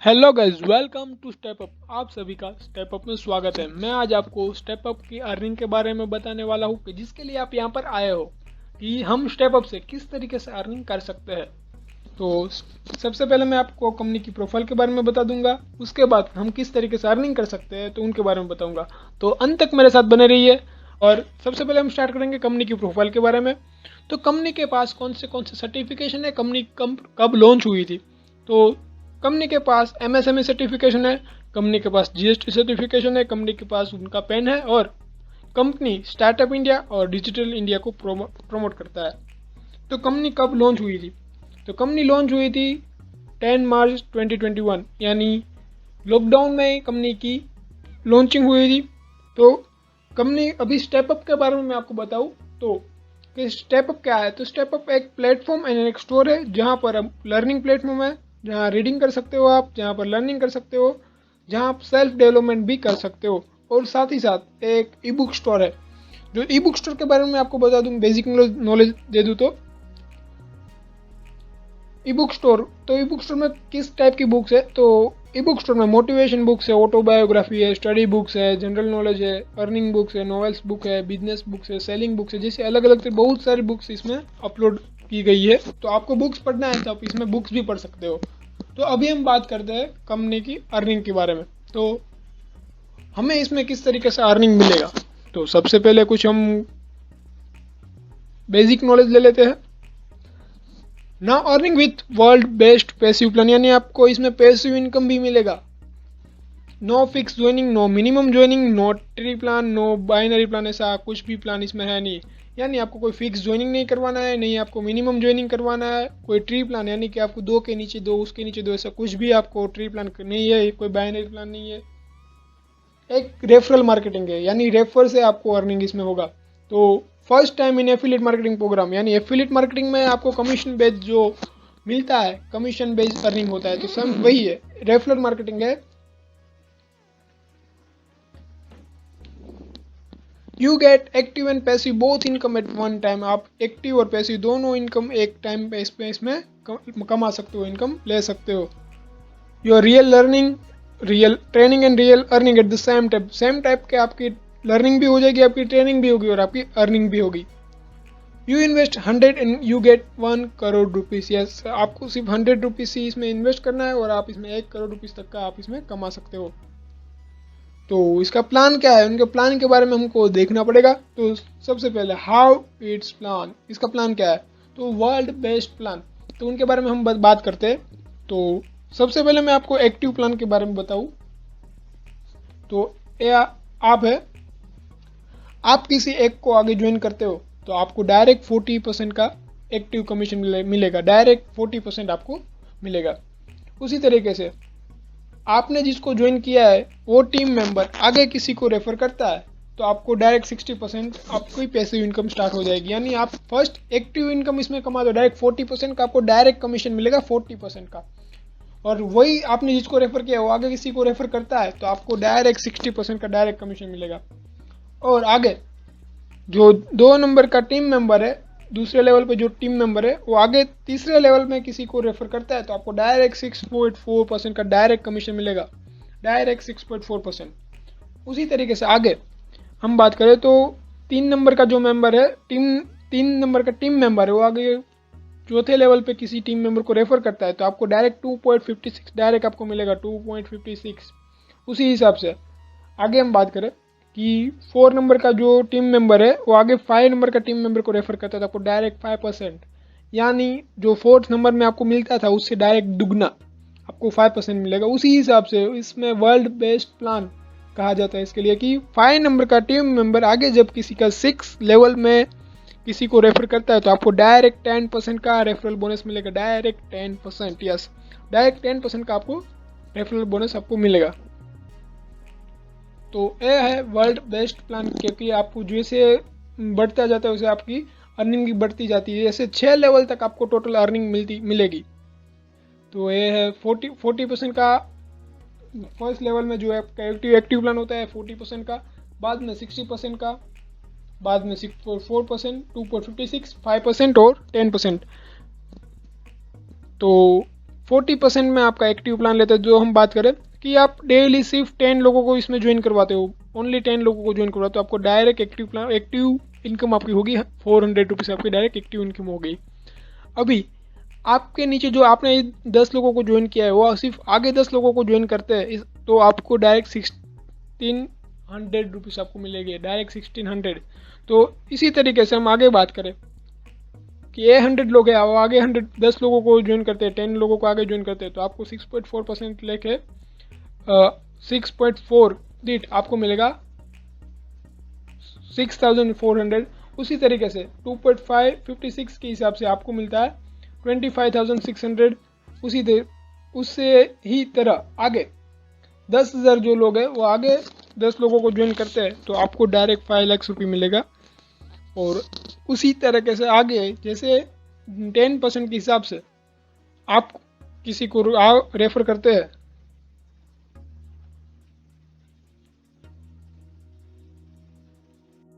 Hello guys, welcome to step up. आप सभी का स्टेप अप में स्वागत है। मैं आज आपको स्टेप अप की अर्निंग के बारे में बताने वाला हूँ कि जिसके लिए आप यहाँ पर आए हो कि हम स्टेप अप से किस तरीके से अर्निंग कर सकते हैं। तो सबसे पहले मैं आपको कंपनी की प्रोफाइल के बारे में बता दूंगा। उसके बाद हम किस तरीके से अर्निंग कर सकते हैं तो उनके बारे में बताऊंगा। तो अंत तक मेरे साथ बने रहिए। और सबसे पहले हम स्टार्ट करेंगे कंपनी की प्रोफाइल के बारे में। तो कंपनी के पास कौन से सर्टिफिकेशन है, कंपनी कब लॉन्च हुई थी। तो कंपनी के पास एमएसएमई सर्टिफिकेशन है, कंपनी के पास जीएसटी सर्टिफिकेशन है, कंपनी के पास उनका पेन है, और कंपनी स्टार्टअप इंडिया और डिजिटल इंडिया को प्रमोट करता है। तो कंपनी कब लॉन्च हुई थी। तो कंपनी लॉन्च हुई थी 10 मार्च 2021, यानी लॉकडाउन में कंपनी की लॉन्चिंग हुई थी। तो कंपनी अभी स्टेपअप के बारे में मैं आपको बताऊं तो कि स्टेपअप क्या है। तो स्टेपअप एक प्लेटफॉर्म एंड एक स्टोर है जहां पर हम लर्निंग प्लेटफॉर्म है, जहां रीडिंग कर सकते हो आप, जहां पर लर्निंग कर सकते हो, जहां आप सेल्फ डेवलपमेंट भी कर सकते हो। और साथ ही साथ एक ई बुक स्टोर है। जो ई बुक स्टोर के बारे में आपको बता दूं, बेसिक नॉलेज दे दूं तो ई बुक स्टोर, तो ई बुक स्टोर में किस टाइप की बुक्स है। तो ई बुक स्टोर में मोटिवेशन बुक्स है, ऑटोबायोग्राफी है, स्टडी बुक्स है, जनरल नॉलेज है, अर्निंग बुक्स है, नॉवेल्स बुक है, बिजनेस बुक्स है, सेलिंग बुक्स है, जैसे अलग अलग से बहुत सारी बुक्स इसमें अपलोड की गई है। तो आपको बुक्स पढ़ना है तो आप इसमें बुक्स भी पढ़ सकते हो। तो अभी हम बात करते हैं कंपनी की अर्निंग के बारे में। तो हमें इसमें किस तरीके से अर्निंग मिलेगा। तो सबसे पहले कुछ हम बेसिक नॉलेज ले लेते हैं। Now earning with world best passive plan, यानी आपको इसमें पैसिव इनकम भी मिलेगा। No fix joining, no minimum joining, no tree plan, no binary plan, ऐसा कुछ भी प्लान इसमें है नहीं। यानी आपको कोई फिक्स ज्वाइनिंग नहीं करवाना है, नहीं आपको मिनिमम ज्वाइनिंग करवाना है। कोई ट्री प्लान यानी कि आपको दो के नीचे दो, उसके नीचे दो, ऐसा कुछ भी आपको ट्री प्लान नहीं है। कोई बाइनरी प्लान नहीं है। एक रेफरल मार्केटिंग है, यानी रेफर से आपको अर्निंग इसमें होगा। तो first time in affiliate marketing program, यानी एफिलिएट मार्केटिंग में आपको कमीशन बेस्ड जो मिलता है, कमीशन बेस्ड अर्निंग होता है, तो सब वही है, रेफरल मार्केटिंग है। You get active and passive both income eight one time, आप एक्टिव और पैसिव दोनों इनकम एक टाइम पे इसमें कमा सकते हो, इनकम ले सकते हो। Your real learning, real training and real earning at the same type के आपकी लर्निंग भी हो जाएगी, आपकी ट्रेनिंग भी होगी और आपकी अर्निंग भी होगी। You invest 100 and you get 1 crore rupees. Yes, आपको सिर्फ 100 रुपीज ही इसमें इन्वेस्ट करना है और आप इसमें 1 करोड़ रुपीज तक का आप इसमें कमा सकते हो। तो इसका प्लान क्या है, उनके प्लान के बारे में हमको देखना पड़ेगा। तो सबसे पहले हाउ इट्स प्लान, इसका प्लान क्या है। तो वर्ल्ड बेस्ट प्लान, तो उनके बारे में हम बात करते हैं। तो सबसे पहले मैं आपको एक्टिव प्लान के बारे में बताऊं। तो ये आप है, आप किसी एक को आगे ज्वाइन करते हो तो आपको डायरेक्ट 40% का एक्टिव कमीशन मिलेगा, डायरेक्ट 40% आपको मिलेगा। उसी तरीके से आपने जिसको ज्वाइन किया है वो टीम मेंबर आगे किसी को रेफर करता है तो आपको डायरेक्ट 60% आपको ही पैसिव इनकम स्टार्ट हो जाएगी। यानी आप फर्स्ट एक्टिव इनकम इसमें कमा दो, डायरेक्ट 40% का आपको डायरेक्ट कमीशन मिलेगा, 40% का। और वही आपने जिसको रेफर किया वो आगे किसी को रेफर करता है तो आपको डायरेक्ट 60% का डायरेक्ट कमीशन मिलेगा। और आगे जो 2 नंबर का टीम मेंबर है, दूसरे लेवल पे जो टीम मेंबर है वो आगे तीसरे लेवल में किसी को रेफर करता है तो आपको डायरेक्ट 6.4% का डायरेक्ट कमीशन मिलेगा, डायरेक्ट 6.4%। उसी तरीके से आगे हम बात करें तो 3 नंबर का जो मेंबर है, 3 नंबर का टीम मेंबर है, वो आगे चौथे लेवल पे किसी टीम मेंबर को रेफर करता है तो आपको डायरेक्ट 2.56 डायरेक्ट आपको मिलेगा, 2.56। उसी हिसाब से आगे हम बात करें कि 4 नंबर का जो टीम मेंबर है वो आगे 5 नंबर का टीम मेंबर को रेफर करता था, आपको डायरेक्ट 5%। यानी जो 4th नंबर में आपको मिलता था उससे डायरेक्ट दुगना आपको 5% मिलेगा। उसी हिसाब से इसमें वर्ल्ड बेस्ट प्लान कहा जाता है इसके लिए कि 5 नंबर का टीम मेंबर आगे जब किसी का 6 लेवल में किसी को रेफर करता है तो आपको डायरेक्ट 10% का रेफरल बोनस मिलेगा, डायरेक्ट 10%। यस, डायरेक्ट 10% का आपको रेफरल बोनस आपको मिलेगा। तो ये है वर्ल्ड बेस्ट प्लान, क्योंकि आपको जैसे बढ़ता जाता है वैसे आपकी अर्निंग भी बढ़ती जाती है। जैसे 6 लेवल तक आपको टोटल अर्निंग मिलेगी। तो ये है 40% का फर्स्ट लेवल में जो आपका एक्टिव प्लान होता है 40% का, बाद में 60% का, बाद में 6.4%, 2.56, 5% और 10%। तो 40% में आपका एक्टिव प्लान लेता है। जो हम बात करें कि आप डेली सिर्फ 10 लोगों को इसमें ज्वाइन करवाते हो, ओनली 10 लोगों को ज्वाइन करवाते हो, आपको डायरेक्ट एक्टिव इनकम आपकी होगी 400 रुपीज़, आपकी डायरेक्ट एक्टिव इनकम हो गई। अभी आपके नीचे जो आपने 10 लोगों को ज्वाइन किया है वो सिर्फ आगे 10 लोगों को ज्वाइन करते हैं तो आपको डायरेक्ट 1600 रुपीज़ आपको मिलेगी, डायरेक्ट 1600। तो इसी तरीके से हम आगे बात करें कि ये 100 लोग हैं, आगे 10 लोगों को ज्वाइन करते हैं, 10 लोगों को आगे ज्वाइन करते हैं, तो आपको 6.4% लेके 6.4 दीट आपको मिलेगा 6400। उसी तरीके से 2.556 के हिसाब से आपको मिलता है 25,600। उससे ही तरह आगे 10,000 जो लोग हैं वो आगे 10 लोगों को ज्वाइन करते हैं तो आपको डायरेक्ट 5 लाख रुपये मिलेगा। और उसी तरीके से आगे जैसे 10% के हिसाब से आप किसी को रेफर करते हैं